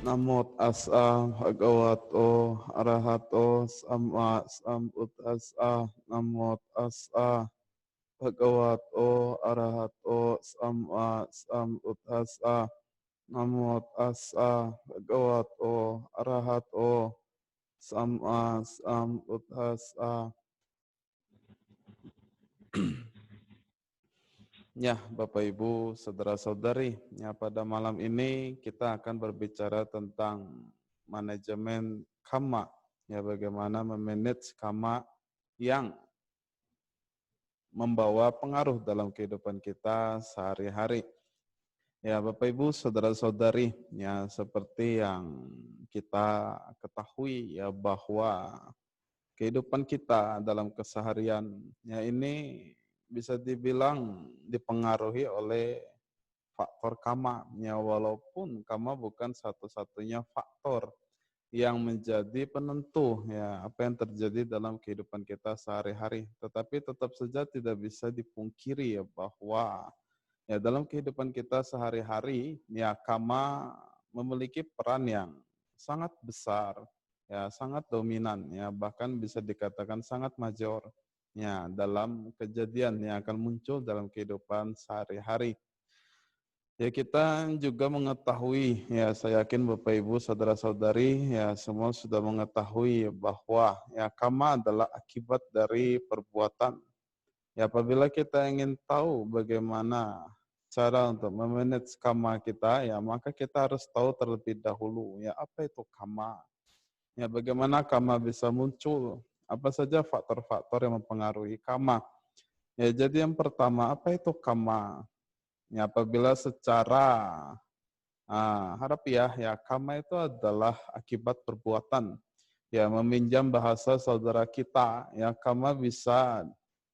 Namo tassa bhagavato arahato sama sambuddhassa. Namo tassa bhagavato arahato sama sambuddhassa. Namo tassa bhagavato arahato sama sambuddhassa. Ya, Bapak Ibu, saudara-saudari, ya pada malam ini kita akan berbicara tentang manajemen karma, ya bagaimana memanage karma yang membawa pengaruh dalam kehidupan kita sehari-hari. Ya, Bapak Ibu, saudara-saudari, ya seperti yang kita ketahui ya bahwa kehidupan kita dalam keseharian ya ini bisa dibilang dipengaruhi oleh faktor karma, ya walaupun karma bukan satu-satunya faktor yang menjadi penentu ya apa yang terjadi dalam kehidupan kita sehari-hari, tetapi tetap saja tidak bisa dipungkiri ya bahwa ya dalam kehidupan kita sehari-hari ya karma memiliki peran yang sangat besar, ya sangat dominan, ya bahkan bisa dikatakan sangat major ya dalam kejadian yang akan muncul dalam kehidupan sehari-hari. Ya kita juga mengetahui, ya saya yakin Bapak Ibu saudara-saudari ya semua sudah mengetahui bahwa ya karma adalah akibat dari perbuatan. Ya apabila kita ingin tahu bagaimana cara untuk memanage karma kita, ya maka kita harus tahu terlebih dahulu ya apa itu karma. Ya bagaimana karma bisa muncul, apa saja faktor-faktor yang mempengaruhi karma. Ya jadi yang pertama, apa itu karma? Ya apabila secara harfiah ya karma itu adalah akibat perbuatan. Ya meminjam bahasa saudara kita, ya karma bisa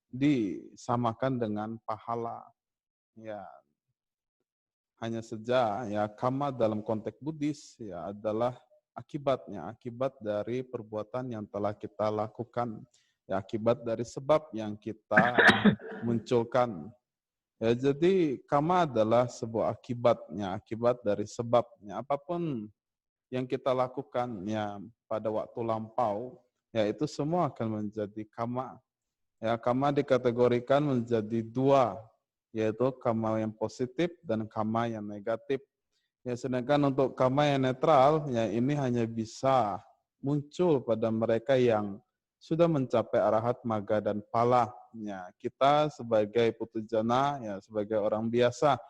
disamakan dengan pahala. Ya hanya saja ya karma dalam konteks Buddhis ya adalah akibatnya, akibat dari perbuatan yang telah kita lakukan, ya akibat dari sebab yang kita munculkan. Ya jadi karma adalah sebuah akibatnya, akibat dari sebabnya. Apapun yang kita lakukan ya pada waktu lampau, ya itu semua akan menjadi karma. Ya, karma dikategorikan menjadi dua, yaitu karma yang positif dan karma yang negatif. Ya, sedangkan untuk karma yang netral, ya ini hanya bisa muncul pada mereka yang sudah mencapai arahat, maga, dan pala. Ya, kita sebagai putujana, ya sebagai orang biasa,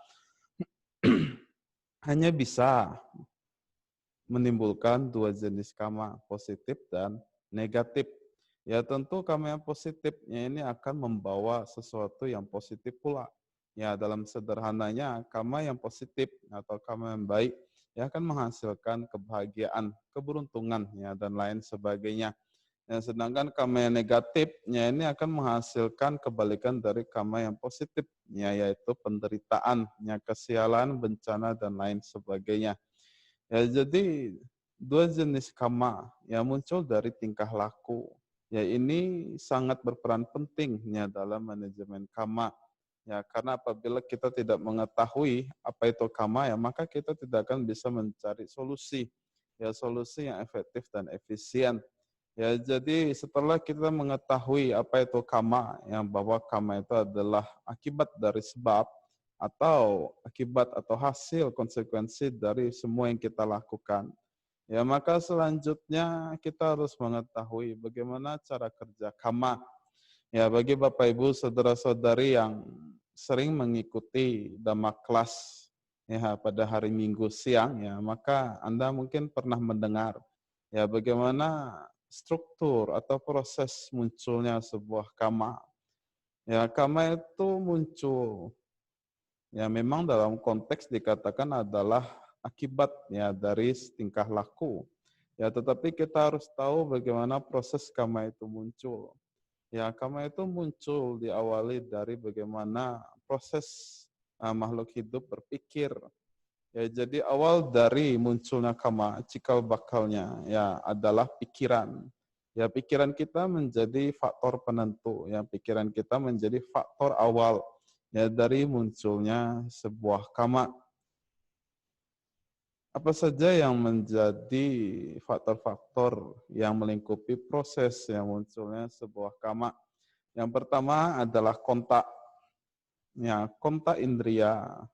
hanya bisa menimbulkan dua jenis karma, positif dan negatif. Ya tentu karma yang positifnya ini akan membawa sesuatu yang positif pula. Ya dalam sederhananya karma yang positif atau karma yang baik ya akan menghasilkan kebahagiaan, keberuntungan ya dan lain sebagainya. Ya, sedangkan karma yang negatifnya ini akan menghasilkan kebalikan dari karma yang positif, ya, yaitu penderitaan, ya, kesialan, bencana dan lain sebagainya. Ya, jadi dua jenis karma yang muncul dari tingkah laku. Ya, ini sangat berperan penting ya dalam manajemen karma. Ya, karena apabila kita tidak mengetahui apa itu karma, ya maka kita tidak akan bisa mencari solusi. Ya, solusi yang efektif dan efisien. Ya, jadi setelah kita mengetahui apa itu karma, yang bahwa karma itu adalah akibat dari sebab, atau akibat atau hasil konsekuensi dari semua yang kita lakukan. Ya, maka selanjutnya kita harus mengetahui bagaimana cara kerja karma. Ya, bagi Bapak Ibu saudara-saudari yang sering mengikuti Dhamma kelas ya pada hari Minggu siang ya, maka Anda mungkin pernah mendengar ya bagaimana struktur atau proses munculnya sebuah karma. Ya, karma itu muncul ya memang dalam konteks dikatakan adalah akibat ya dari tingkah laku. Ya, tetapi kita harus tahu bagaimana proses karma itu muncul. Ya, karma itu muncul diawali dari bagaimana proses makhluk hidup berpikir. Ya, jadi awal dari munculnya karma, cikal bakalnya ya adalah pikiran. Ya, pikiran kita menjadi faktor penentu. Ya, pikiran kita menjadi faktor awal ya dari munculnya sebuah karma. Apa saja yang menjadi faktor-faktor yang melingkupi proses yang munculnya sebuah kama? Yang pertama adalah kontak, ya kontak indria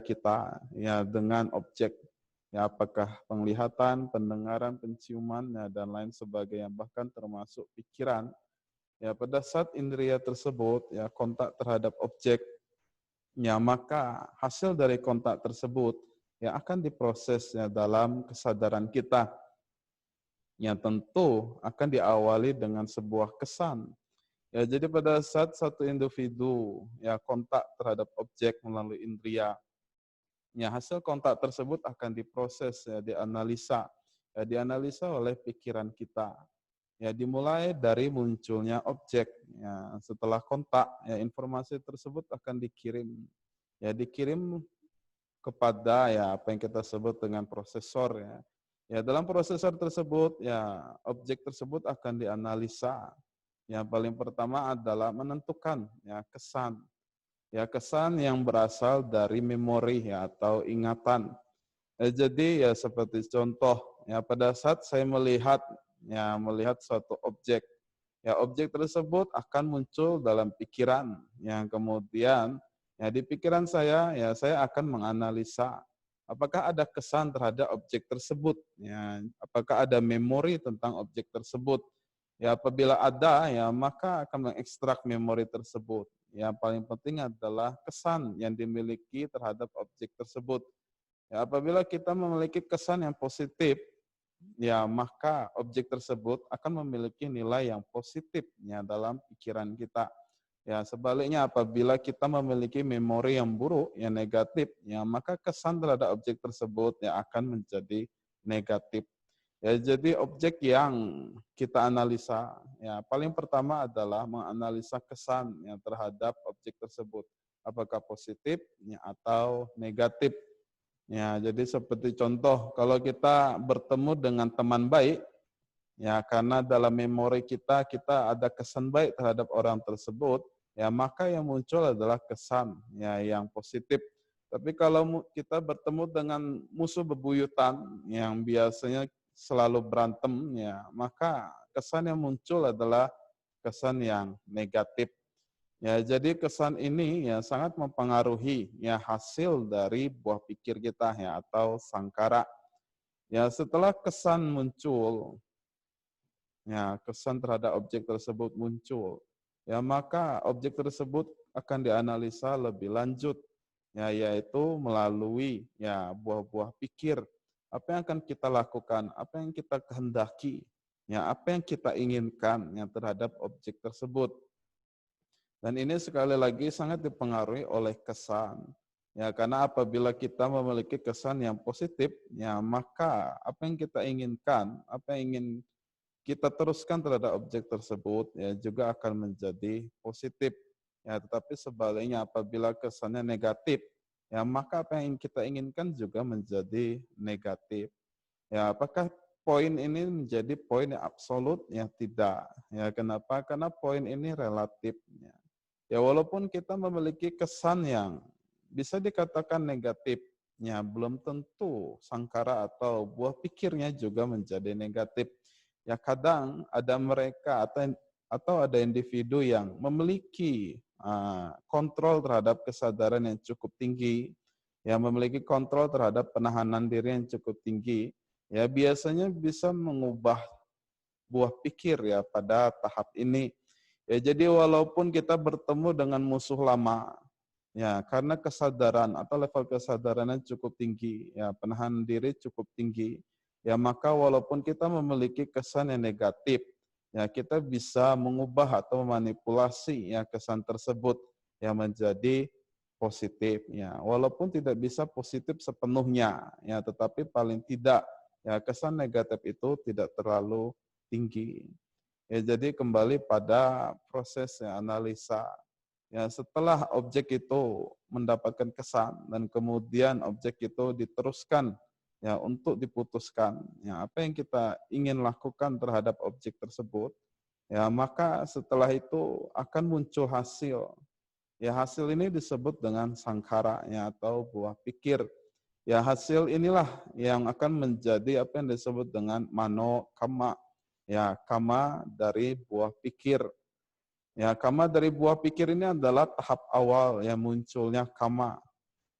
kita ya dengan objek, ya apakah penglihatan, pendengaran, penciuman, ya, dan lain sebagainya, bahkan termasuk pikiran. Ya pada saat indria tersebut ya kontak terhadap objek, ya maka hasil dari kontak tersebut ya akan diproses ya dalam kesadaran kita, yang tentu akan diawali dengan sebuah kesan. Ya, jadi pada saat satu individu ya kontak terhadap objek melalui indria, ya hasil kontak tersebut akan diproses ya dianalisa oleh pikiran kita. Ya dimulai dari munculnya objek. Ya, setelah kontak, ya informasi tersebut akan dikirim kepada ya apa yang kita sebut dengan prosesor ya. Ya dalam prosesor tersebut ya objek tersebut akan dianalisa. Yang paling pertama adalah menentukan ya kesan. Ya kesan yang berasal dari memori ya atau ingatan. Jadi ya seperti contoh ya pada saat saya melihat suatu objek, ya objek tersebut akan muncul dalam pikiran, yang kemudian ya di pikiran saya ya saya akan menganalisa apakah ada kesan terhadap objek tersebut, ya apakah ada memori tentang objek tersebut. Ya apabila ada ya maka akan mengekstrak memori tersebut. Yang paling penting adalah kesan yang dimiliki terhadap objek tersebut. Ya, apabila kita memiliki kesan yang positif, ya maka objek tersebut akan memiliki nilai yang positif ya dalam pikiran kita. Ya sebaliknya apabila kita memiliki memori yang buruk, yang negatif, ya maka kesan terhadap objek tersebut ya akan menjadi negatif. Ya jadi objek yang kita analisa, ya paling pertama adalah menganalisa kesan yang terhadap objek tersebut, apakah positif ya, atau negatif. Ya, jadi seperti contoh, kalau kita bertemu dengan teman baik, ya karena dalam memori kita ada kesan baik terhadap orang tersebut, ya maka yang muncul adalah kesan ya yang positif. Tapi kalau kita bertemu dengan musuh bebuyutan yang biasanya selalu berantem, ya maka kesan yang muncul adalah kesan yang negatif. Ya, jadi kesan ini ya sangat mempengaruhi ya hasil dari buah pikir kita ya atau sangkara. Ya, setelah kesan muncul, ya kesan terhadap objek tersebut muncul, ya maka objek tersebut akan dianalisa lebih lanjut, ya yaitu melalui ya buah-buah pikir. Apa yang akan kita lakukan, apa yang kita kehendaki, ya apa yang kita inginkan yang terhadap objek tersebut. Dan ini sekali lagi sangat dipengaruhi oleh kesan. Ya, karena apabila kita memiliki kesan yang positif, ya maka apa yang kita inginkan, apa yang ingin kita teruskan terhadap objek tersebut, ya juga akan menjadi positif. Ya, tetapi sebaliknya apabila kesannya negatif, ya maka apa yang kita inginkan juga menjadi negatif. Ya, apakah poin ini menjadi poin yang absolut? Ya tidak. Ya, kenapa? Karena poin ini relatif. Ya walaupun kita memiliki kesan yang bisa dikatakan negatif, ya belum tentu sangkara atau buah pikirnya juga menjadi negatif. Ya kadang ada mereka atau ada individu yang memiliki kontrol terhadap kesadaran yang cukup tinggi, yang memiliki kontrol terhadap penahanan diri yang cukup tinggi, ya biasanya bisa mengubah buah pikir ya pada tahap ini. Ya, jadi walaupun kita bertemu dengan musuh lama, ya karena kesadaran atau level kesadarannya cukup tinggi, ya penahanan diri cukup tinggi, ya maka walaupun kita memiliki kesan yang negatif, ya kita bisa mengubah atau memanipulasi ya kesan tersebut yang menjadi positif, ya walaupun tidak bisa positif sepenuhnya, ya tetapi paling tidak ya kesan negatif itu tidak terlalu tinggi. Ya, jadi kembali pada proses analisa. Ya, setelah objek itu mendapatkan kesan dan kemudian objek itu diteruskan ya untuk diputuskan ya apa yang kita ingin lakukan terhadap objek tersebut, ya maka setelah itu akan muncul hasil. Ya hasil ini disebut dengan sangkara ya atau buah pikir. Ya, hasil inilah yang akan menjadi apa yang disebut dengan mano kama. Ya, kama dari buah pikir. Ya, kama dari buah pikir ini adalah tahap awal yang munculnya kama.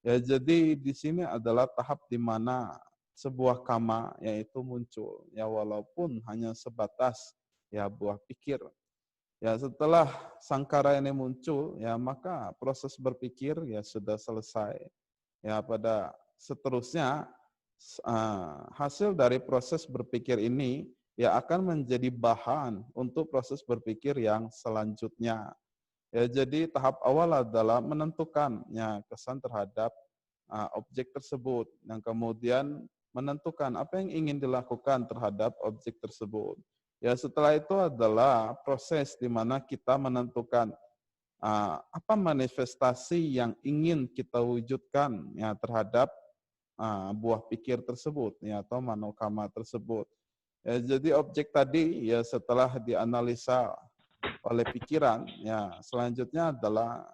Ya, jadi di sini adalah tahap di mana sebuah kama yaitu muncul. Ya, walaupun hanya sebatas ya buah pikir. Ya, setelah sangkara ini muncul, ya maka proses berpikir ya sudah selesai. Ya, pada seterusnya hasil dari proses berpikir ini ya akan menjadi bahan untuk proses berpikir yang selanjutnya. Ya, jadi tahap awal adalah menentukan ya kesan terhadap objek tersebut, yang kemudian menentukan apa yang ingin dilakukan terhadap objek tersebut. Ya, setelah itu adalah proses di mana kita menentukan apa manifestasi yang ingin kita wujudkan ya terhadap buah pikir tersebut ya atau manokama tersebut. Ya, jadi objek tadi ya setelah dianalisa oleh pikiran ya selanjutnya adalah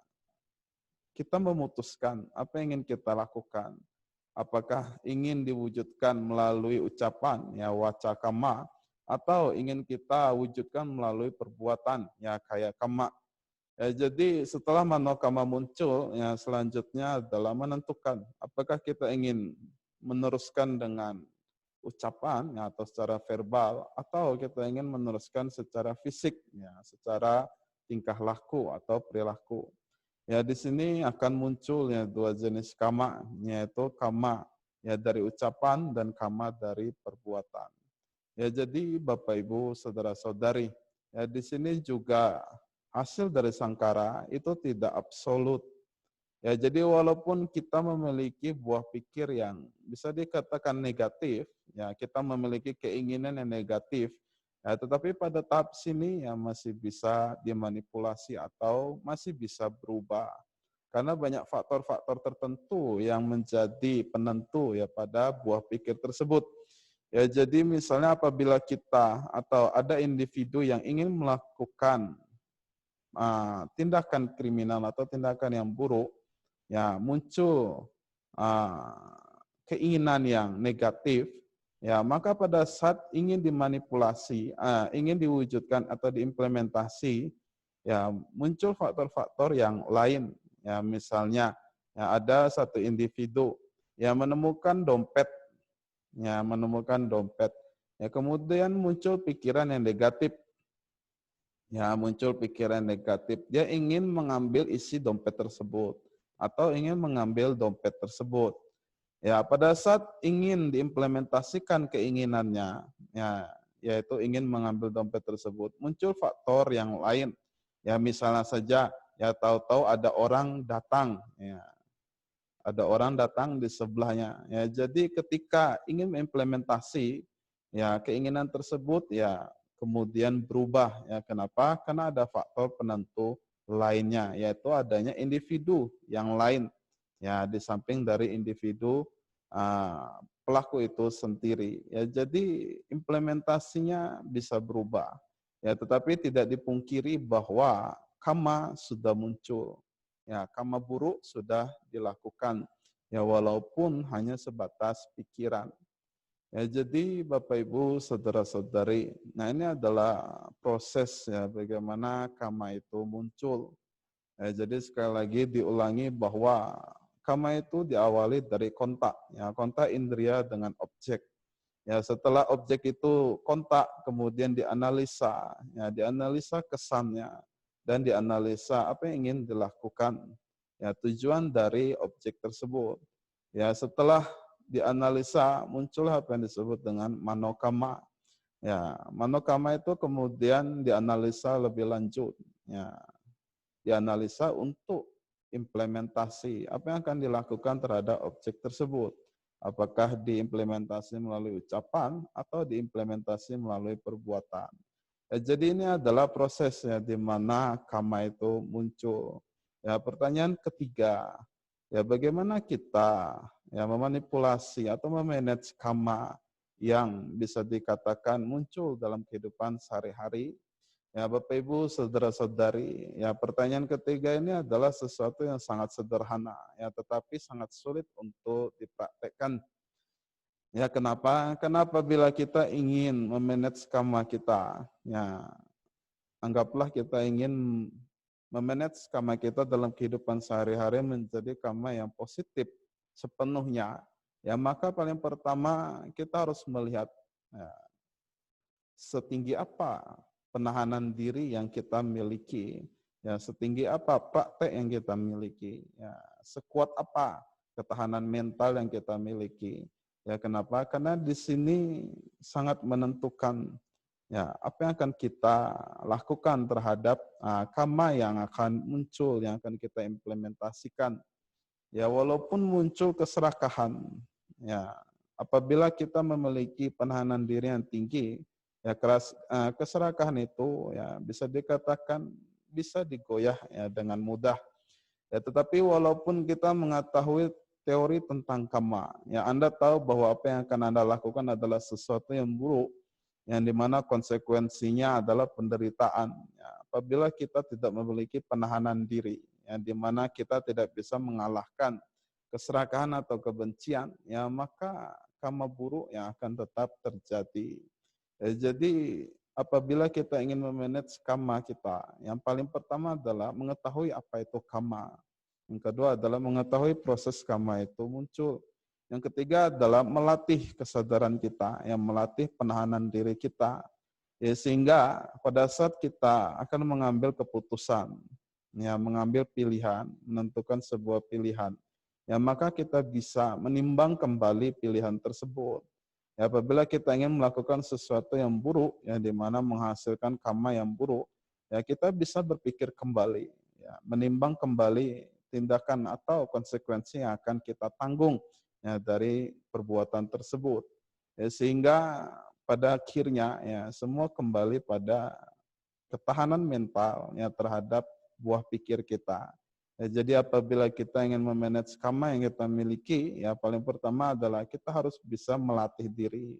kita memutuskan apa yang ingin kita lakukan. Apakah ingin diwujudkan melalui ucapan ya wacakama atau ingin kita wujudkan melalui perbuatan ya kayak kama. Ya, jadi setelah manokama muncul, ya selanjutnya adalah menentukan apakah kita ingin meneruskan dengan ucapan ya, atau secara verbal atau kita ingin meneruskan secara fisik ya, secara tingkah laku atau perilaku. Ya, di sini akan muncul ya dua jenis kama, yaitu kama ya dari ucapan dan kama dari perbuatan. Ya, jadi Bapak Ibu, saudara-saudari, ya di sini juga hasil dari sangkara itu tidak absolut. Ya, jadi walaupun kita memiliki buah pikir yang bisa dikatakan negatif, ya kita memiliki keinginan yang negatif, ya, tetapi pada tahap sini ya masih bisa dimanipulasi atau masih bisa berubah. Karena banyak faktor-faktor tertentu yang menjadi penentu ya pada buah pikir tersebut. Ya, jadi misalnya apabila kita atau ada individu yang ingin melakukan tindakan kriminal atau tindakan yang buruk, ya muncul keinginan yang negatif, ya maka pada saat ingin dimanipulasi, ingin diwujudkan atau diimplementasi, ya muncul faktor-faktor yang lain, ya misalnya ya ada satu individu yang menemukan dompet, ya kemudian muncul pikiran yang negatif. Ya, muncul pikiran negatif. Dia ingin mengambil isi dompet tersebut atau ingin mengambil dompet tersebut. Ya, pada saat ingin diimplementasikan keinginannya, ya, yaitu ingin mengambil dompet tersebut, muncul faktor yang lain. Ya, misalnya saja, ya tahu-tahu ada orang datang, ya, ada orang datang di sebelahnya. Ya, jadi ketika ingin mengimplementasi ya keinginan tersebut ya kemudian berubah ya. Kenapa? Karena ada faktor penentu lainnya yaitu adanya individu yang lain ya di samping dari individu pelaku itu sendiri. Ya, jadi implementasinya bisa berubah. Ya, tetapi tidak dipungkiri bahwa kama sudah muncul. Ya, kama buruk sudah dilakukan. Ya, walaupun hanya sebatas pikiran. Ya, jadi Bapak Ibu, saudara-saudari, nah ini adalah proses ya bagaimana kama itu muncul. Ya, jadi sekali lagi diulangi bahwa kama itu diawali dari kontak, ya kontak indera dengan objek. Ya, setelah objek itu kontak, kemudian dianalisa, ya dianalisa kesannya dan dianalisa apa yang ingin dilakukan. Ya, tujuan dari objek tersebut. Ya, setelah dianalisa muncul apa yang disebut dengan manokama. Ya, manokama itu kemudian dianalisa lebih lanjut. Ya, dianalisa untuk implementasi apa yang akan dilakukan terhadap objek tersebut. Apakah diimplementasi melalui ucapan atau diimplementasi melalui perbuatan. Ya, jadi ini adalah prosesnya di mana kama itu muncul. Ya, pertanyaan ketiga, ya bagaimana kita ya memanipulasi atau memanage kama yang bisa dikatakan muncul dalam kehidupan sehari-hari. Ya Bapak Ibu, saudara-saudari, ya pertanyaan ketiga ini adalah sesuatu yang sangat sederhana, ya tetapi sangat sulit untuk dipraktekkan. Ya kenapa? Karena apabila kita ingin memanage karma kita, ya anggaplah kita ingin memanage karma kita dalam kehidupan sehari-hari menjadi karma yang positif sepenuhnya, ya maka paling pertama kita harus melihat ya, setinggi apa penahanan diri yang kita miliki, ya setinggi apa praktek yang kita miliki, ya sekuat apa ketahanan mental yang kita miliki. Ya kenapa? Karena di sini sangat menentukan ya apa yang akan kita lakukan terhadap karma yang akan muncul, yang akan kita implementasikan. Ya walaupun muncul keserakahan, ya apabila kita memiliki penahanan diri yang tinggi, ya keserakahan itu ya bisa dikatakan bisa digoyah ya dengan mudah. Ya tetapi walaupun kita mengetahui teori tentang karma, ya Anda tahu bahwa apa yang akan Anda lakukan adalah sesuatu yang buruk, yang dimana konsekuensinya adalah penderitaan. Ya, apabila kita tidak memiliki penahanan diri, yang dimana kita tidak bisa mengalahkan keserakahan atau kebencian, ya maka karma buruk yang akan tetap terjadi. Jadi apabila kita ingin memanage karma kita, yang paling pertama adalah mengetahui apa itu karma. Yang kedua adalah mengetahui proses karma itu muncul. Yang ketiga adalah melatih kesadaran kita, yang melatih penahanan diri kita, ya, sehingga pada saat kita akan mengambil keputusan, ya mengambil pilihan, menentukan sebuah pilihan, ya maka kita bisa menimbang kembali pilihan tersebut. Ya, apabila kita ingin melakukan sesuatu yang buruk, yang dimana menghasilkan karma yang buruk, ya kita bisa berpikir kembali, ya, menimbang kembali tindakan atau konsekuensi yang akan kita tanggung ya, dari perbuatan tersebut. Ya, sehingga pada akhirnya ya semua kembali pada ketahanan mental ya terhadap buah pikir kita. Ya, jadi apabila kita ingin memanage karma yang kita miliki, ya paling pertama adalah kita harus bisa melatih diri.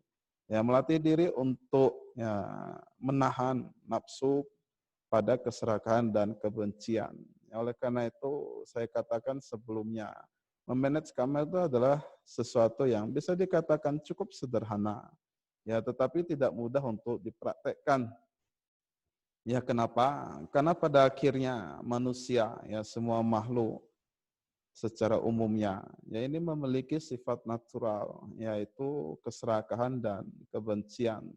Ya, melatih diri untuk ya, menahan nafsu pada keserakahan dan kebencian. Ya, oleh karena itu, saya katakan sebelumnya, memanage karma itu adalah sesuatu yang bisa dikatakan cukup sederhana, ya, tetapi tidak mudah untuk dipraktekkan. Ya, kenapa? Karena pada akhirnya manusia, ya semua makhluk secara umumnya, ya ini memiliki sifat natural, yaitu keserakahan dan kebencian.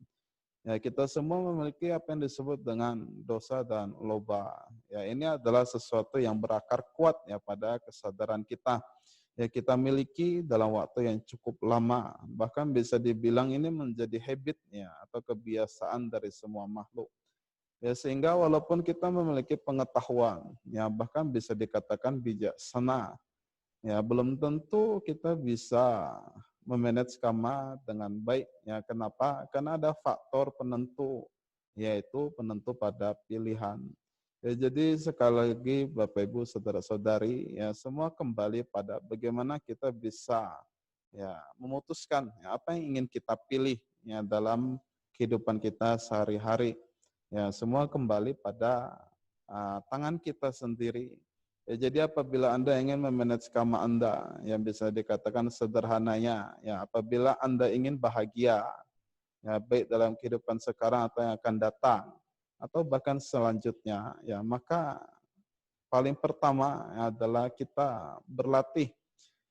Ya, kita semua memiliki apa yang disebut dengan dosa dan loba. Ya, ini adalah sesuatu yang berakar kuat ya pada kesadaran kita. Ya, kita miliki dalam waktu yang cukup lama. Bahkan bisa dibilang ini menjadi habit ya atau kebiasaan dari semua makhluk. Ya, sehingga walaupun kita memiliki pengetahuan, ya bahkan bisa dikatakan bijaksana, ya belum tentu kita bisa memanage karma dengan baik. Ya, kenapa? Karena ada faktor penentu, yaitu penentu pada pilihan. Ya, jadi sekali lagi Bapak Ibu saudara-saudari, ya semua kembali pada bagaimana kita bisa ya memutuskan ya, apa yang ingin kita pilih ya dalam kehidupan kita sehari-hari. Ya, semua kembali pada tangan kita sendiri. Ya, jadi apabila Anda ingin memanage karma Anda, yang bisa dikatakan sederhananya, ya apabila Anda ingin bahagia, ya baik dalam kehidupan sekarang atau yang akan datang, atau bahkan selanjutnya, ya maka paling pertama adalah kita berlatih,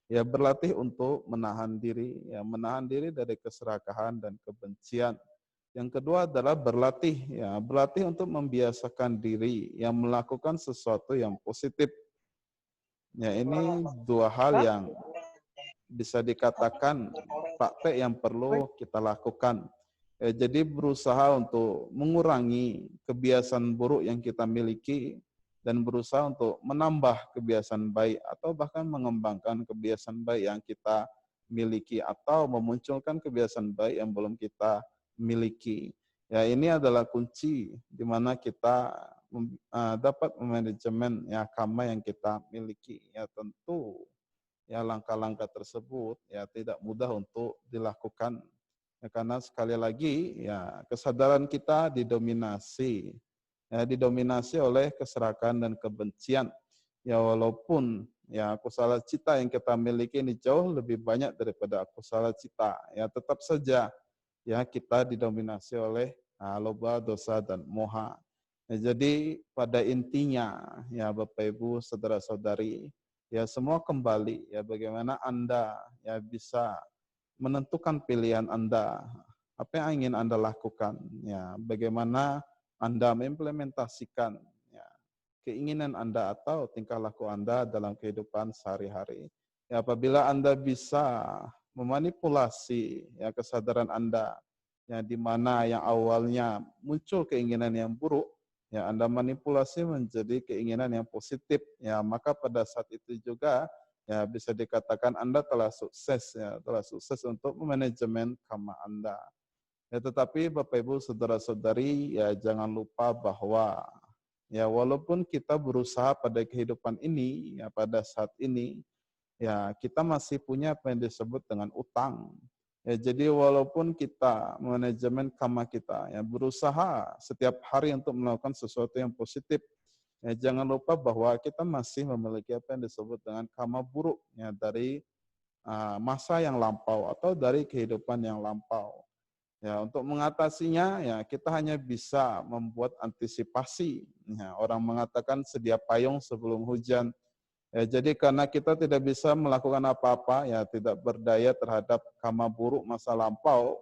ya berlatih untuk menahan diri, ya menahan diri dari keserakahan dan kebencian. Yang kedua adalah berlatih, ya berlatih untuk membiasakan diri yang melakukan sesuatu yang positif. Ya ini dua hal yang bisa dikatakan praktek yang perlu kita lakukan. Jadi berusaha untuk mengurangi kebiasaan buruk yang kita miliki dan berusaha untuk menambah kebiasaan baik atau bahkan mengembangkan kebiasaan baik yang kita miliki atau memunculkan kebiasaan baik yang belum kita miliki. Ya ini adalah kunci di mana kita dapat memanajemen ya karma yang kita miliki. Ya tentu ya langkah-langkah tersebut ya tidak mudah untuk dilakukan. Ya, karena sekali lagi ya kesadaran kita didominasi ya didominasi oleh keserakahan dan kebencian. Ya walaupun ya kusala cita yang kita miliki ini jauh lebih banyak daripada kusala cita, ya tetap saja ya kita didominasi oleh loba, dosa dan moha. Ya, jadi pada intinya ya Bapak Ibu saudara-saudari, ya semua kembali ya bagaimana Anda ya bisa menentukan pilihan Anda. Apa yang ingin Anda lakukan? Ya, bagaimana Anda mengimplementasikan ya, keinginan Anda atau tingkah laku Anda dalam kehidupan sehari-hari. Ya, apabila Anda bisa memanipulasi ya kesadaran Anda, ya di mana yang awalnya muncul keinginan yang buruk, ya Anda manipulasi menjadi keinginan yang positif, ya maka pada saat itu juga ya bisa dikatakan Anda telah sukses, ya telah sukses untuk manajemen karma Anda. Ya, tetapi Bapak Ibu saudara-saudari, ya jangan lupa bahwa ya walaupun kita berusaha pada kehidupan ini, ya pada saat ini, ya kita masih punya apa yang disebut dengan utang. Ya, jadi walaupun kita manajemen karma kita, ya berusaha setiap hari untuk melakukan sesuatu yang positif, ya jangan lupa bahwa kita masih memiliki apa yang disebut dengan karma buruk, ya dari masa yang lampau atau dari kehidupan yang lampau. Ya, untuk mengatasinya ya kita hanya bisa membuat antisipasi. Ya, orang mengatakan sedia payung sebelum hujan. Ya, jadi karena kita tidak bisa melakukan apa-apa, ya tidak berdaya terhadap karma buruk masa lampau,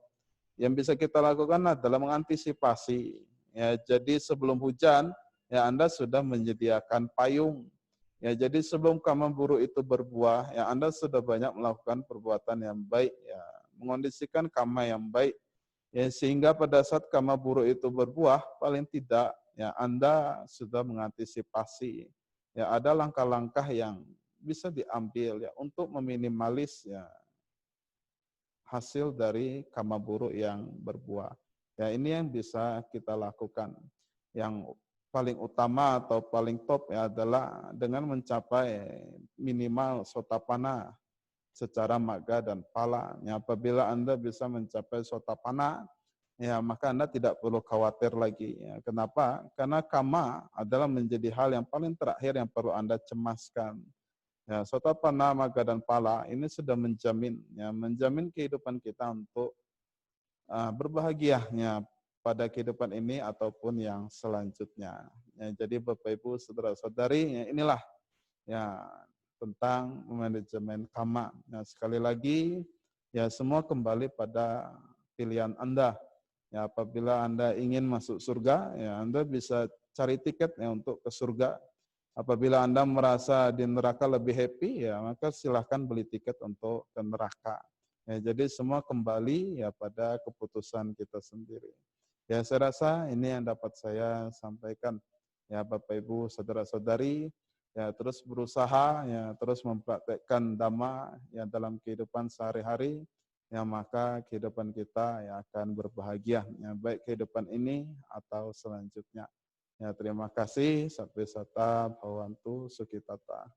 yang bisa kita lakukan adalah mengantisipasi. Ya, jadi sebelum hujan, ya Anda sudah menyediakan payung. Ya, jadi sebelum karma buruk itu berbuah, ya Anda sudah banyak melakukan perbuatan yang baik, ya mengondisikan karma yang baik. Ya, sehingga pada saat karma buruk itu berbuah, paling tidak ya Anda sudah mengantisipasi. Ya, ada langkah-langkah yang bisa diambil ya untuk meminimalis ya hasil dari karma buruk yang berbuah. Ya, ini yang bisa kita lakukan. Yang paling utama atau paling top ya adalah dengan mencapai minimal sotapana secara magga dan pala. Ya, apabila Anda bisa mencapai sotapana, ya maka Anda tidak perlu khawatir lagi. Ya, kenapa? Karena karma adalah menjadi hal yang paling terakhir yang perlu Anda cemaskan. Ya, sotapana, magga dan pala ini sudah menjamin, ya menjamin kehidupan kita untuk berbahagianya pada kehidupan ini ataupun yang selanjutnya. Ya, jadi Bapak Ibu saudara-saudari, ya inilah ya tentang manajemen karma. Nah, sekali lagi ya semua kembali pada pilihan Anda. Ya, apabila Anda ingin masuk surga, ya Anda bisa cari tiket ya untuk ke surga. Apabila Anda merasa di neraka lebih happy, ya maka silahkan beli tiket untuk ke neraka. Ya, jadi semua kembali ya pada keputusan kita sendiri. Ya, saya rasa ini yang dapat saya sampaikan. Ya, Bapak Ibu saudara-saudari, ya terus berusaha, ya terus mempraktekkan dhamma ya dalam kehidupan sehari-hari, ya maka kehidupan kita ya akan berbahagia, ya baik kehidupan ini atau selanjutnya. Ya terima kasih. Sampai sata bhawantu sukitata.